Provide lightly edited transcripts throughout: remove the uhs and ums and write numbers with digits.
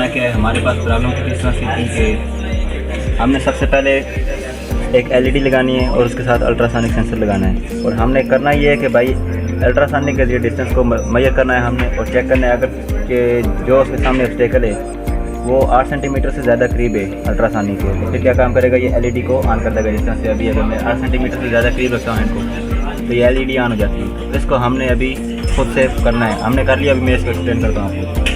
है कि हमारे पास प्रॉब्लम कुछ इस तरह से थी कि हमने सबसे पहले एक एलईडी लगानी है और उसके साथ अल्ट्रासोनिक सेंसर लगाना है। और हमने करना ये है कि भाई अल्ट्रासोनिक के जरिए डिस्टेंस को मेजर करना है हमने और चेक करना है अगर कि जो उसके सामने ऑब्स्टेकल है वो 8 सेंटीमीटर से ज़्यादा करीब है अल्ट्रासोनिक के, तो फिर क्या काम करेगा, ये एलईडी को ऑन कर देगा। जिस तरह से अभी अगर मैं 8 सेंटीमीटर से ज़्यादा करीब रखता हूँ इनको तो ये एलईडी ऑन हो जाती है। तो इसको हमने अभी खुद से करना है, हमने कर लिया। अभी मैं इसको एक्सप्लेन करता हूँ आपको।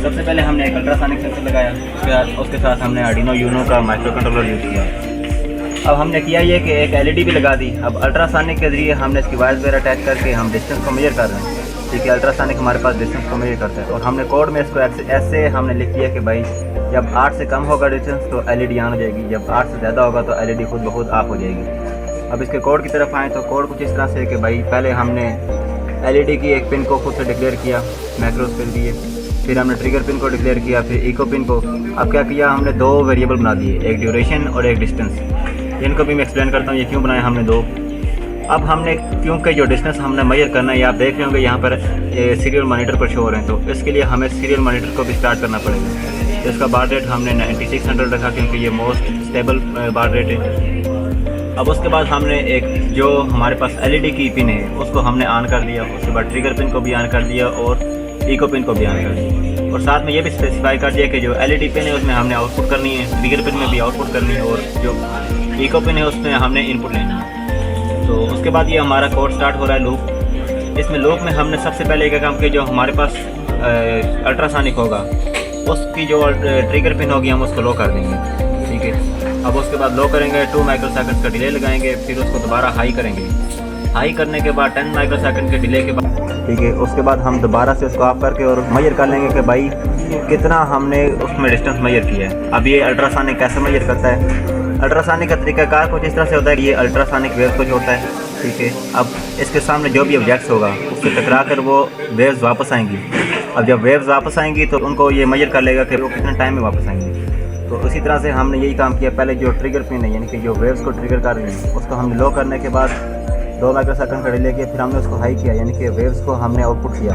सबसे पहले हमने एक अल्ट्रासोनिक सेंसर लगाया, उसके साथ हमने आर्डिनो यूनो का माइक्रो कंट्रोलर यूज़ किया। अब हमने किया ये कि एक एलईडी भी लगा दी। अब अल्ट्रासोनिक के जरिए हमने इसकी वायर्स वगैरह अटैच करके हम डिस्टेंस को मेजर कर रहे हैं। ठीक है, अल्ट्रासोनिक हमारे पास डिस्टेंस को मेजर करता है और हमने कोड में इसको ऐसे हमने लिख दिया कि भाई जब 8 से कम होगा डिस्टेंस तो एलईडी ऑन हो जाएगी, जब 8 से ज़्यादा होगा तो एलईडी खुद ब खुद ऑफ हो जाएगी। अब इसके कोड की तरफ आएँ तो कोड कुछ इस तरह से कि भाई पहले हमने एलईडी की एक पिन को खुद से डिक्लेयर किया मैक्रोस के लिए, फिर हमने ट्रिगर पिन को डिक्लेयर किया, फिर इको पिन को। अब क्या किया, हमने 2 वेरिएबल बना दिए, एक ड्यूरेशन और एक डिस्टेंस। इनको भी मैं एक्सप्लेन करता हूँ ये क्यों बनाया हमने 2। अब हमने क्योंकि जो डिस्टेंस हमने मेजर करना है, ये आप देख रहे होंगे यहाँ पर सीरियल मॉनिटर पर शो हो रहे हैं, तो इसके लिए हमें सीरियल मॉनिटर को भी स्टार्ट करना पड़ेगा। तो इसका बार रेट हमने 9600 रखा क्योंकि ये मोस्ट स्टेबल बार रेट है। अब उसके बाद हमने एक जो हमारे पास एलईडी की पिन है उसको हमने ऑन कर दिया, उसके बाद ट्रिगर पिन को भी ऑन कर दिया और इको पिन को भी ऑन कर दिया। और साथ में ये भी स्पेसिफाई कर दिया कि जो एलईडी पिन है उसमें हमने आउटपुट करनी है, ट्रिगर पिन में भी आउटपुट करनी है और जो इको पिन है उसमें हमने इनपुट लेना है। तो उसके बाद ये हमारा कोड स्टार्ट हो रहा है लूप। इसमें लूप में हमने सबसे पहले क्या काम किया, जो हमारे पास अल्ट्रासोनिक होगा उसकी जो ट्रिगर पिन होगी हम उसको लो कर देंगे। ठीक है, अब उसके बाद लो करेंगे, 2 माइक्रोसेकंड का डिले लगाएंगे, फिर उसको दोबारा हाई करेंगे। हाई करने के बाद 10 माइक्रोसेकंड के डिले के बाद, ठीक है, उसके बाद हम दोबारा से उसको ऑफ करके और मेजर कर लेंगे कि भाई कितना हमने उसमें डिस्टेंस मेजर किया है। अब ये अल्ट्रासोनिक कैसे मेजर करता है, अल्ट्रासोनिक का तरीकाकार कुछ इस तरह से होता है कि ये अल्ट्रासोनिक वेव कुछ होता है। ठीक है, अब इसके सामने जो भी ऑब्जेक्ट्स होगा उससे टकरा कर वो वेव्स वापस आएंगी। अब जब वेव्स वापस आएंगी तो उनको ये मेजर कर लेगा कि वो कितने टाइम में वापस आएंगी। तो उसी तरह से हमने यही काम किया। पहले जो ट्रिगर पिन है यानी कि जो वेव्स को ट्रिगर कर रही है उसको हमने लो करने के बाद 2 माइक्रोसेकंड का डिले किया, फिर हमने उसको हाई किया यानी कि वेव्स को हमने आउटपुट किया।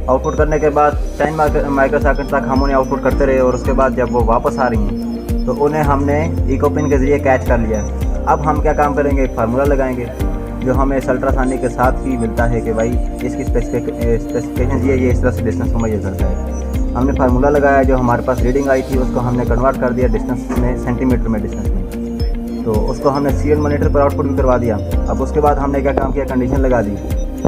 आउटपुट करने के बाद 10 माइक्रोसेकंड तक हम उन्हें आउटपुट करते रहे और उसके बाद जब वो वापस आ रही हैं तो उन्हें हमने इको पिन के ज़रिए कैच कर लिया। अब हम क्या काम करेंगे, एक फार्मूला लगाएंगे जो हमें इस अल्ट्रासोनिक के साथ ही मिलता है कि भाई इसकी स्पेसिफिकेशन ये इस तरह से डिस्टेंस को मेजर करता है। हमने फार्मूला लगाया, जो हमारे पास रीडिंग आई थी उसको हमने कन्वर्ट कर दिया डिस्टेंस में, सेंटीमीटर में डिस्टेंस में। तो उसको हमने सीरियल मॉनिटर पर आउटपुट भी करवा दिया। अब उसके बाद हमने क्या काम किया, कंडीशन लगा दी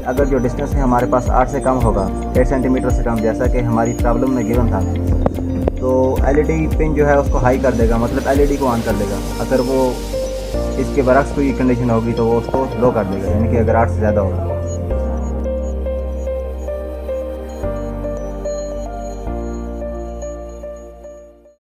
अगर जो डिस्टेंस है हमारे पास 8 से कम होगा, 8 सेंटीमीटर से कम, जैसा कि हमारी प्रॉब्लम में गिवन था, तो एलईडी पिन जो है उसको हाई कर देगा, मतलब एलईडी को ऑन कर देगा। अगर वो इसके बरक्स कोई कंडीशन होगी तो वो उसको लो कर देगा, यानी कि अगर 8 से ज़्यादा होगा।